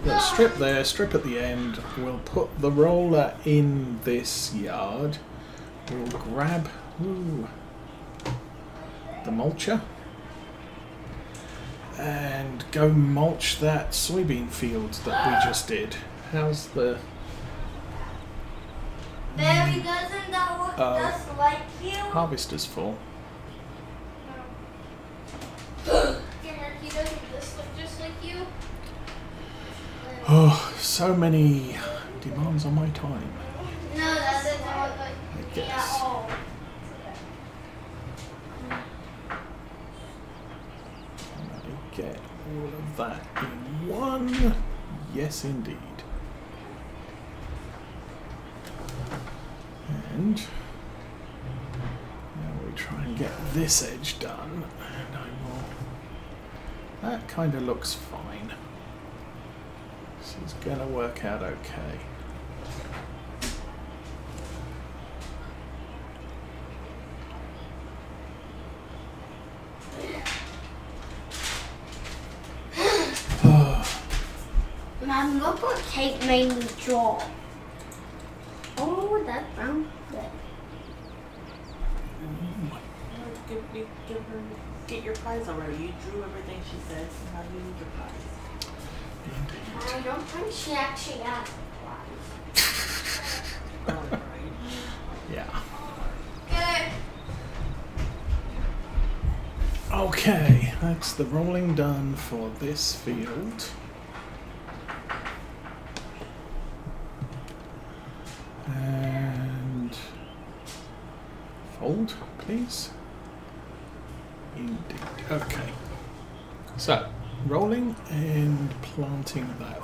we've got a strip there, strip at the end. We'll put the roller in this yard. We'll grab the mulcher and go mulch that soybean field that we just did. How's the... Barry, doesn't that look just like you? Harvester's full. He doesn't this look just like you? Oh, so many demands on my time. No, that doesn't look like I me guess. at all. Get all of that in one. Yes, indeed. And now we try and get this edge done, and I will. That kind of looks fine. This is going to work out okay. Mom, look what Kate made me draw. Oh, that brown bit. Get your prize already. You drew everything she said, so how do you need your prize? Indeed. I don't think she actually got a prize. Yeah. Good. Okay, that's the rolling done for this field. And fold, please. Indeed. Okay. So, rolling and planting that.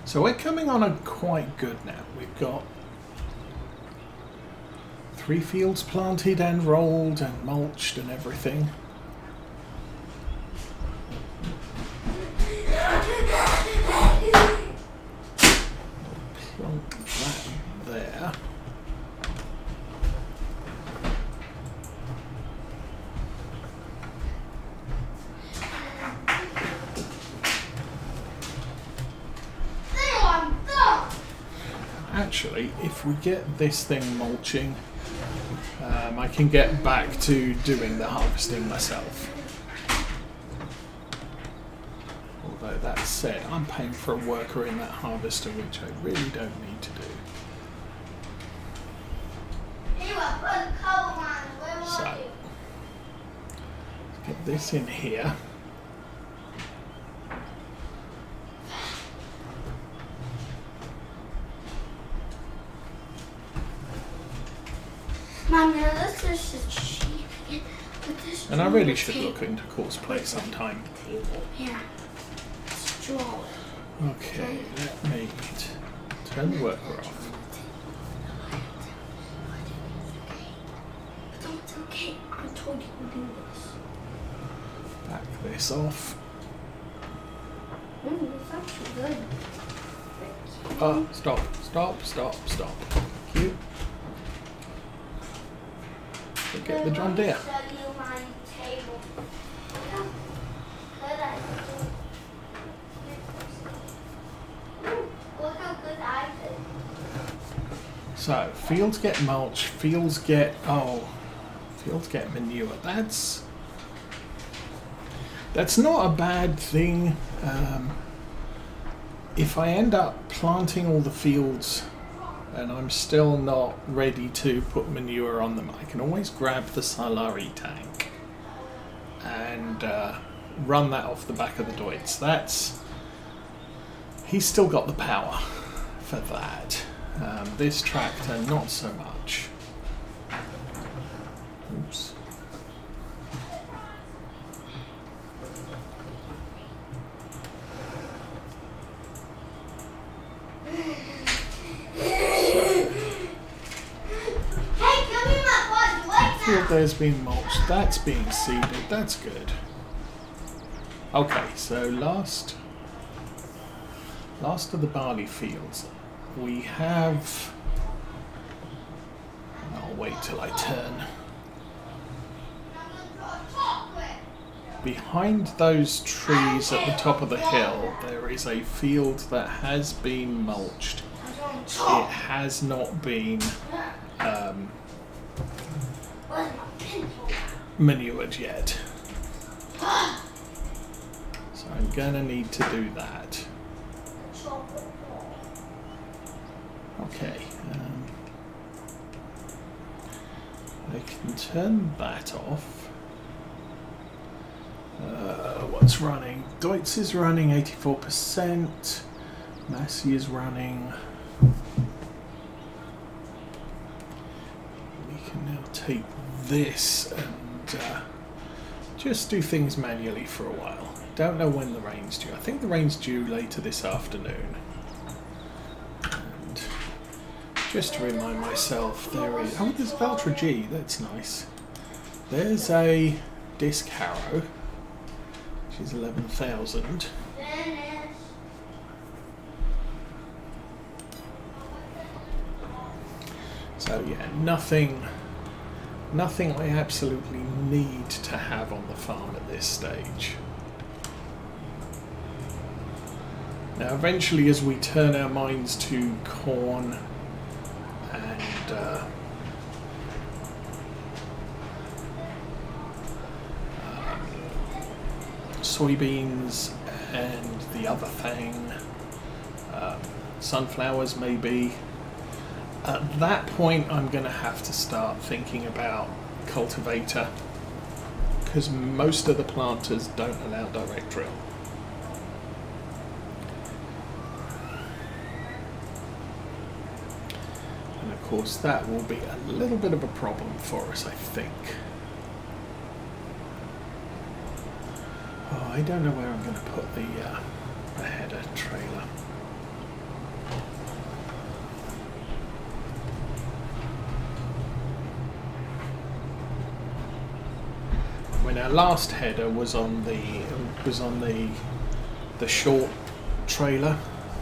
So we're coming on a quite good now. We've got 3 fields planted and rolled and mulched and everything. Plonk that there. Actually, if we get this thing mulching, I can get back to doing the harvesting myself. Although that said, I'm paying for a worker in that harvester, which I really don't need to do. So, let's get this in here. Mom, now this is just cheap. And I really should look into course play sometime. Yeah. Let's draw it. Okay, let me turn the worker off. No, it's okay. I told you to do this. Back this off. It's actually good. Stop, stop, stop, stop. Thank you. Get the John Deere. So, fields get mulch, fields get manure. That's not a bad thing. If I end up planting all the fields and I'm still not ready to put manure on them, I can always grab the Salari tank and run that off the back of the Deutz. He's still got the power for that. This tractor, not so much. Oops. Field there's been mulched, that's being seeded, that's good. Okay, so last of the barley fields. We have, I'll wait till I turn behind those trees at the top of the hill, there is a field that has been mulched. It has not been manured yet. So I'm gonna need to do that. Okay. I can turn that off. What's running? Deutz is running 84%. Massey is running. We can now take this and just do things manually for a while. Don't know when the rain's due. I think the rain's due later this afternoon. And just to remind myself, there is... Oh, there's Valtra G. That's nice. There's a disc harrow. Is 11,000. So yeah, nothing I absolutely need to have on the farm at this stage. Now eventually, as we turn our minds to corn and soybeans and the other thing, sunflowers maybe, at that point I'm going to have to start thinking about cultivator, because most of the planters don't allow direct drill. And of course that will be a little bit of a problem for us, I think. Oh, I don't know where I'm going to put the header trailer. When our last header was on the short trailer,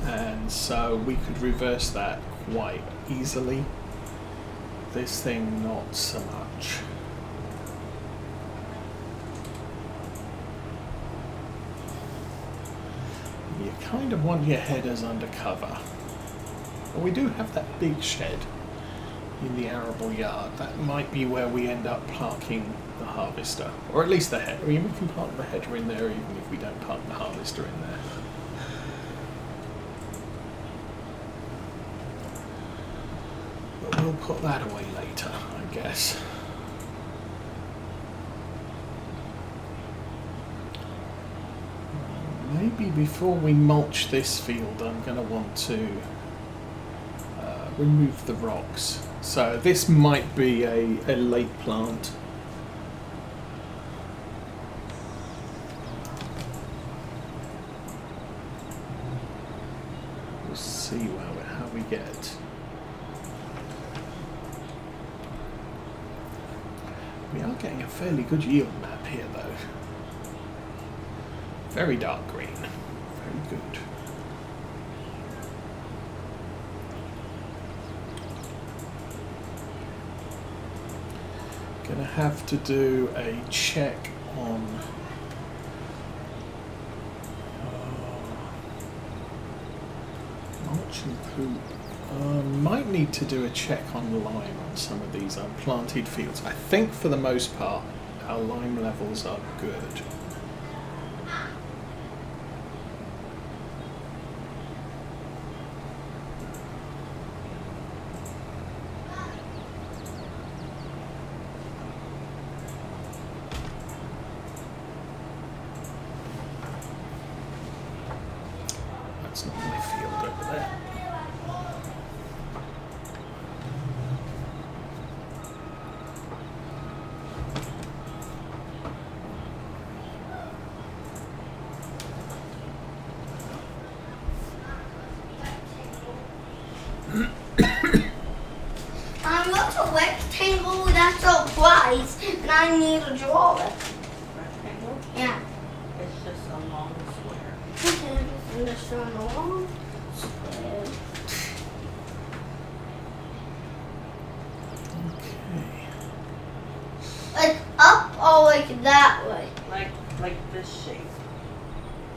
and so we could reverse that quite easily. This thing not so much. You kind of want your headers under cover. But we do have that big shed in the arable yard. That might be where we end up parking the harvester, or at least the header. We can park the header in there even if we don't park the harvester in there. But we'll put that away later, I guess. Maybe before we mulch this field, I'm going to want to remove the rocks. So this might be a late plant. We'll see how we get. We are getting a fairly good yield map here though. Very dark green. Very good. Gonna have to do a check on mulch and poop. Might need to do a check on lime on some of these unplanted fields. I think for the most part our lime levels are good. That's not my field over there. I'm not a rectangle, that's a prize, and I need to draw it. Rectangle? Yeah. It's just a long square. Okay, just a long square. Okay. Like up or like that way? Like this shape.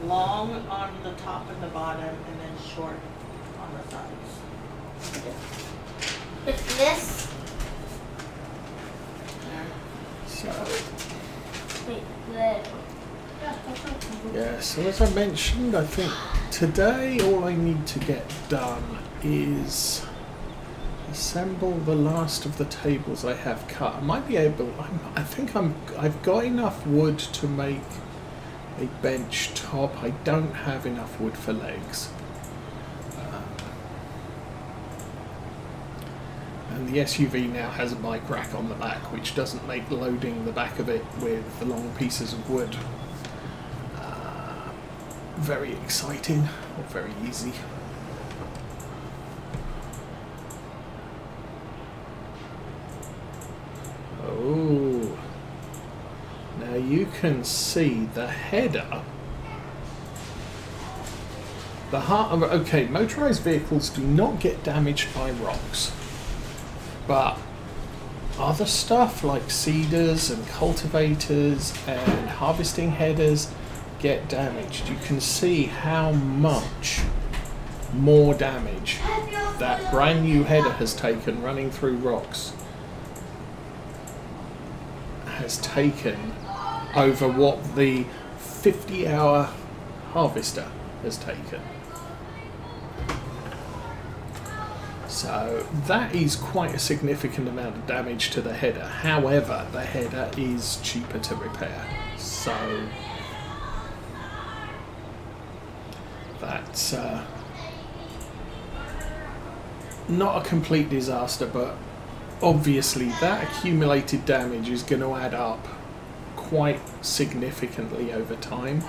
Long on the top and the bottom, and then short on the sides. If this, So, wait, there. yeah, so as I mentioned, I think today all I need to get done is assemble the last of the tables I have cut. I might be able, I've got enough wood to make a bench top. I don't have enough wood for legs. And the SUV now has a bike rack on the back, which doesn't make loading the back of it with the long pieces of wood very exciting or very easy. Oh, now you can see the header. Okay, motorized vehicles do not get damaged by rocks, but other stuff like seeders and cultivators and harvesting headers get damaged. You can see how much more damage that brand new header has taken running through rocks has taken over what the 50-hour harvester has taken. So that is quite a significant amount of damage to the header. However, the header is cheaper to repair. So that's not a complete disaster, but obviously that accumulated damage is going to add up quite significantly over time.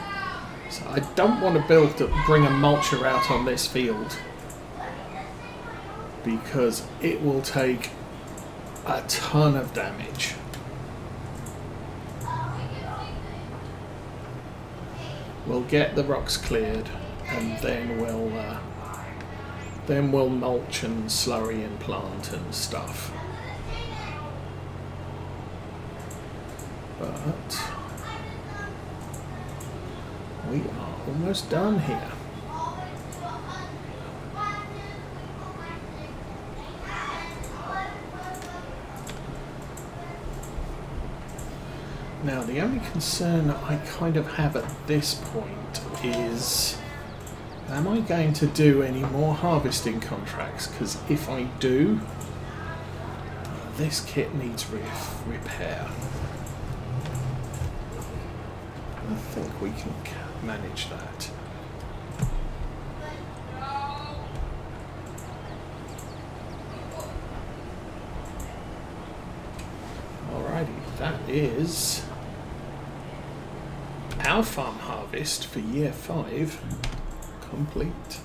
So I don't want to bring a mulcher out on this field, because it will take a ton of damage. We'll get the rocks cleared, and then we'll mulch and slurry and plant and stuff. But we are almost done here. Now, the only concern I kind of have at this point is, am I going to do any more harvesting contracts? Because if I do, this kit needs repair. I think we can manage that. Alrighty, that is our farm harvest for year 5 complete.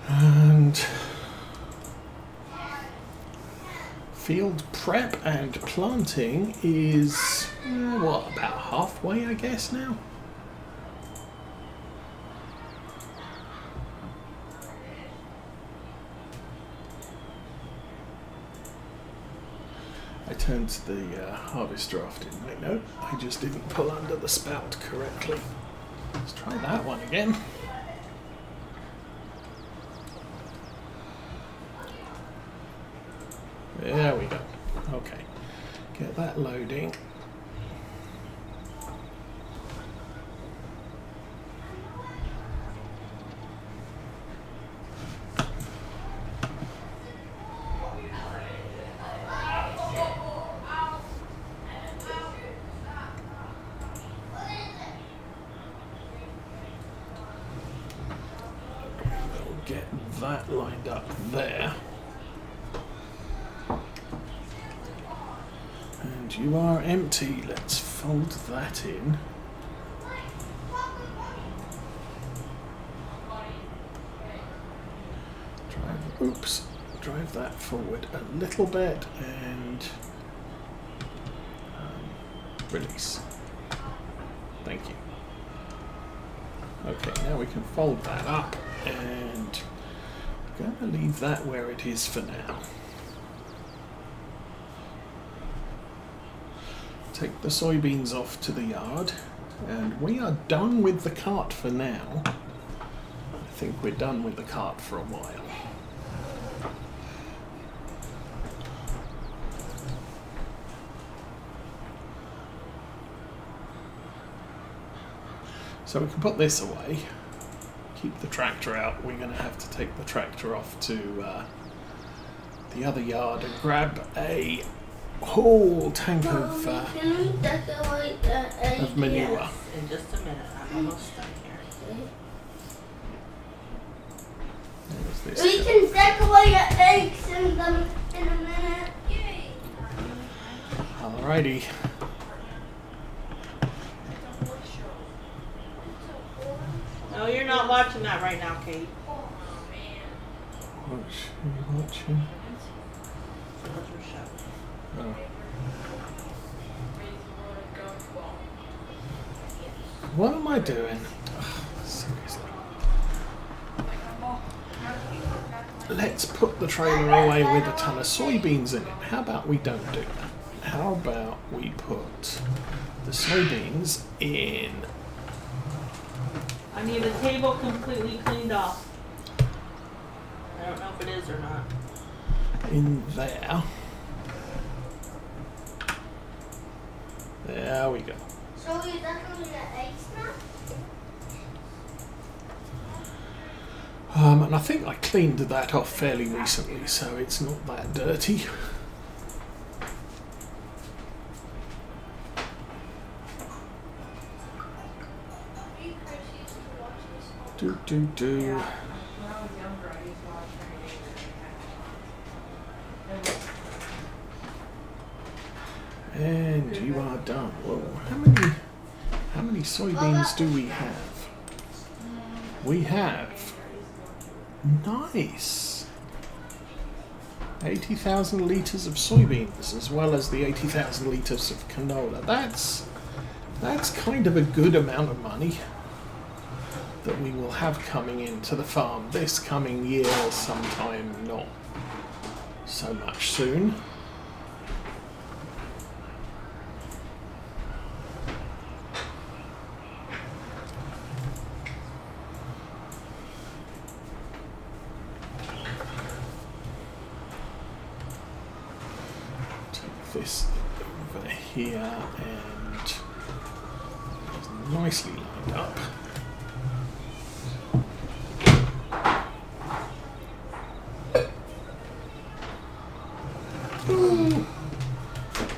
And field prep and planting is, what, about halfway, I guess, now? I turned the harvester off, didn't I? No, I just didn't pull under the spout correctly. Let's try that one again. There we go. Okay, get that loading. We'll get that lined up there. And you are empty. Let's fold that in. Drive that forward a little bit and release. Thank you. Okay, now we can fold that up, and I'm going to leave that where it is for now. take the soybeans off to the yard, and we are done with the cart for now. I think we're done with the cart for a while. So we can put this away, keep the tractor out. We're going to have to take the tractor off to the other yard and grab a whole tank of manure. Yes, in just a minute. I'm almost done here. There's this. We can decorate your eggs in a minute. Alrighty. No, you're not watching that right now, Kate. Watching. That's your show. Oh. What am I doing? Ugh, seriously. Let's put the trailer away with a ton of soybeans in it. How about we don't do that? How about we put the soybeans in? I need the table completely cleaned off. I don't know if it is or not. In there. There we go. So you're decorating your eggs now? And I think I cleaned that off fairly recently, so it's not that dirty. Do. Yeah. And you are done. Whoa, how many soybeans do we have? We have, nice, 80,000 litres of soybeans, as well as the 80,000 litres of canola. That's kind of a good amount of money that we will have coming into the farm this coming year, sometime not so much soon. Take this over here and it's nicely lined up.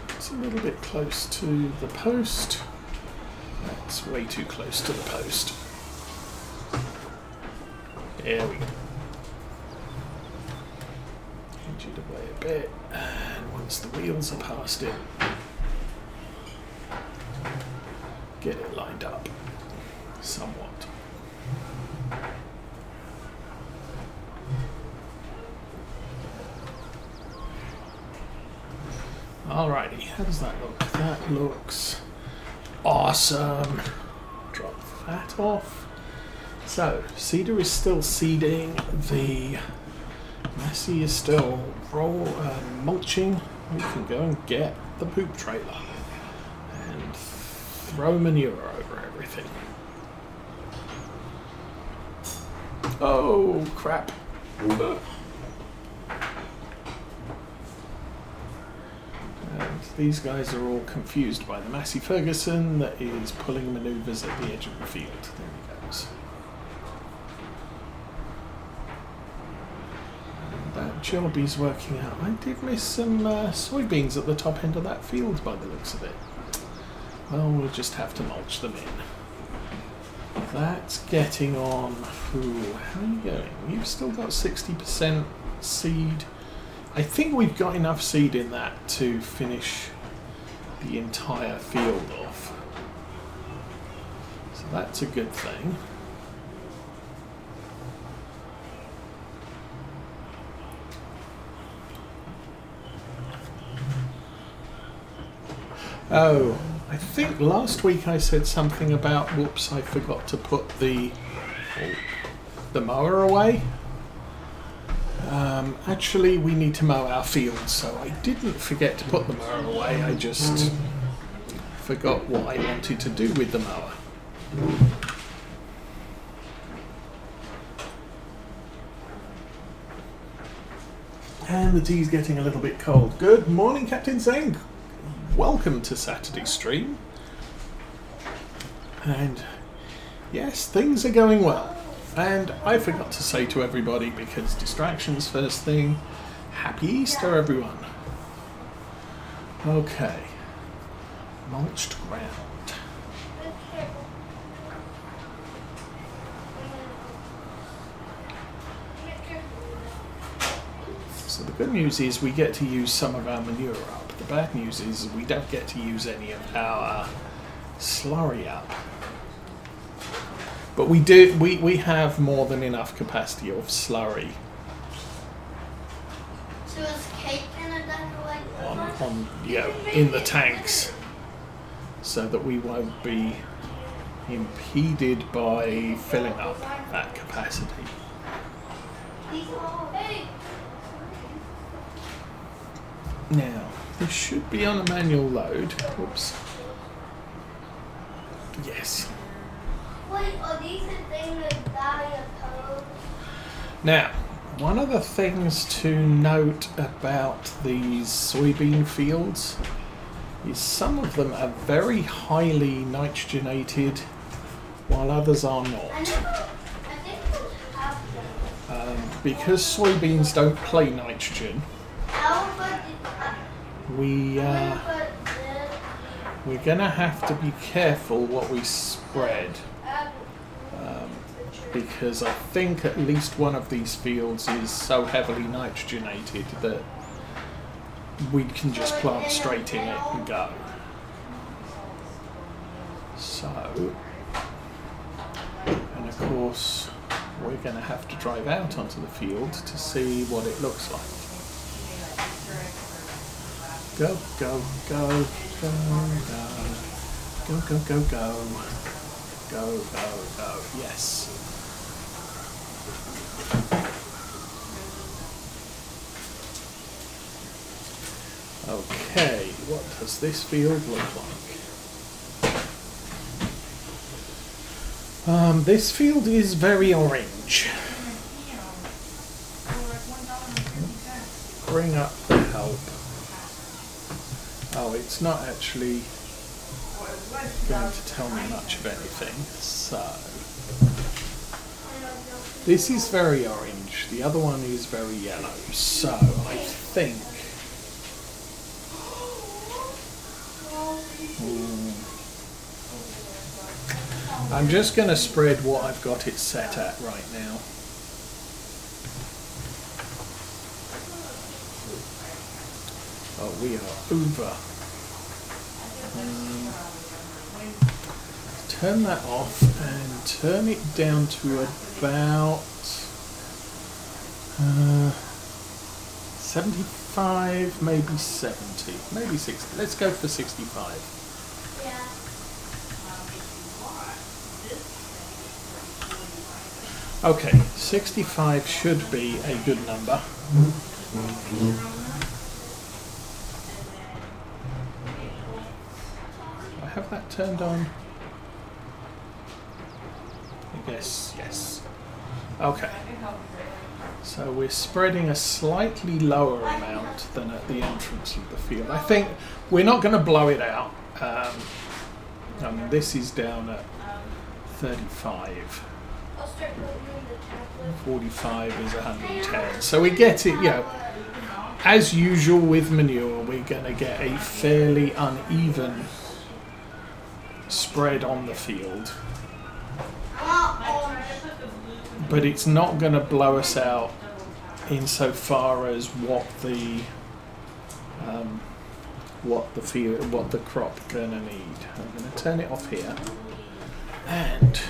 It's a little bit close to the post. That's way too close to the post. There we go. Change it away a bit, and once the wheels are past it, get it lined up somewhat. Alrighty, how does that look? That looks awesome. Drop that off. So, seeder is still seeding, the Massey is still mulching. We can go and get the poop trailer and throw manure over everything. Oh, crap. And these guys are all confused by the Massey Ferguson that is pulling manoeuvres at the edge of the field. There he goes. And that job he's working out. I did miss some soybeans at the top end of that field by the looks of it. Well, we'll just have to mulch them in. That's getting on. Ooh, how are you going? You've still got 60% seed. I think we've got enough seed in that to finish the entire field off. So that's a good thing. Oh, I think last week I said something about, whoops, I forgot to put the mower away. Actually, we need to mow our field, so I didn't forget to put the mower away. I just forgot what I wanted to do with the mower. And the tea's getting a little bit cold. Good morning, Captain Zeng. Welcome to Saturday's stream. And yes, things are going well. And I forgot to say to everybody, because distractions first thing, Happy Easter, everyone. Okay. Mulched ground. So the good news is we get to use some of our manure up. The bad news is we don't get to use any of our slurry up. But we do. We have more than enough capacity of slurry So is Kate gonna like on in the tanks, so that we won't be impeded by filling up that capacity. Now this should be on a manual load. Oops. Yes. Wait, are these the things that are opposed? Now, one of the things to note about these soybean fields is some of them are very highly nitrogenated, while others are I not. think those have them. Because soybeans don't play nitrogen, How about we're going to have to be careful what we spread. Because I think at least one of these fields is so heavily nitrogenated that we can just plant straight in it and go. So, and of course we're going to have to drive out onto the field to see what it looks like. Go, go, go, go, go, go, go, go, go, go, go, yes. Okay, what does this field look like? This field is very orange. Bring up the help. Oh, it's not actually going to tell me much of anything, so... This is very orange, the other one is very yellow, so I think... I'm just going to spread what I've got it set at right now. Oh, we are over. Turn that off and turn it down to about 75, maybe 70, maybe 60. Let's go for 65. Okay, 65 should be a good number. I have that turned on. I guess, yes. Okay. So we're spreading a slightly lower amount than at the entrance of the field. I think we're not going to blow it out. I mean, this is down at 35. 45 is 110. So we get it, you know, as usual with manure, we're going to get a fairly uneven spread on the field. But it's not going to blow us out insofar as what the crop going to need. I'm going to turn it off here, and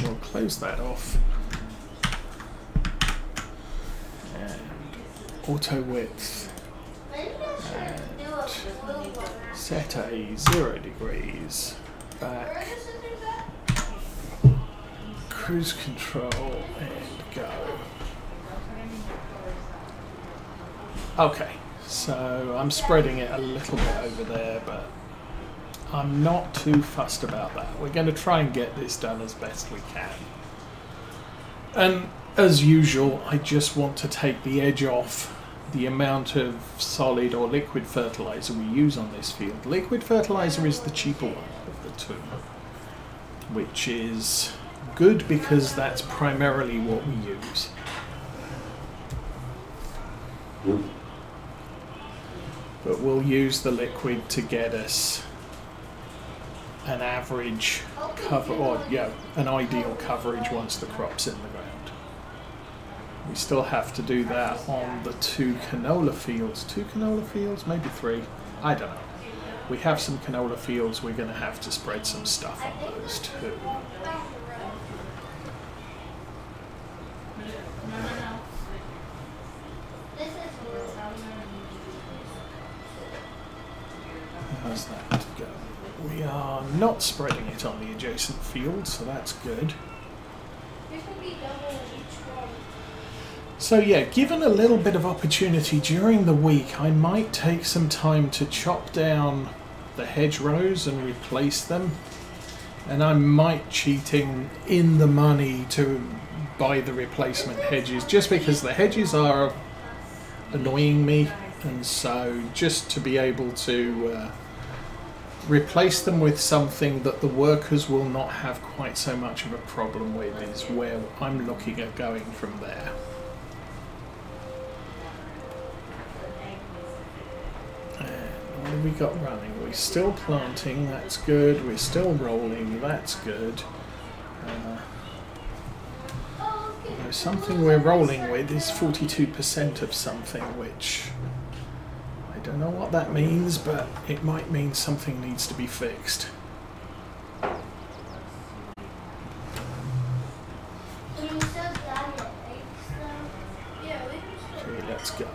we'll close that off. And auto width, and set a 0 degrees back. Cruise control and go. Okay, so I'm spreading it a little bit over there, but I'm not too fussed about that. We're going to try and get this done as best we can. And as usual, I just want to take the edge off the amount of solid or liquid fertilizer we use on this field. Liquid fertilizer is the cheaper one of the two, which is good because that's primarily what we use. But we'll use the liquid to get us an average cover, or yeah, an ideal coverage once the crop's in the ground. We still have to do that on the 2 canola fields. 2 canola fields, maybe 3, I don't know. We have some canola fields, we're going to have to spread some stuff on those too. How's that go? We are not spreading it on the adjacent field, so that's good. So yeah, given a little bit of opportunity during the week, I might take some time to chop down the hedgerows and replace them. And I might cheat in the money to buy the replacement hedges, just because the hedges are annoying me, and so just to be able to replace them with something that the workers will not have quite so much of a problem with is where I'm looking at going from there. And what have we got running? We're still planting, that's good. We're still rolling, that's good. Something we're rolling with is 42% of something, which I don't know what that means, but it might mean something needs to be fixed. Okay, let's go.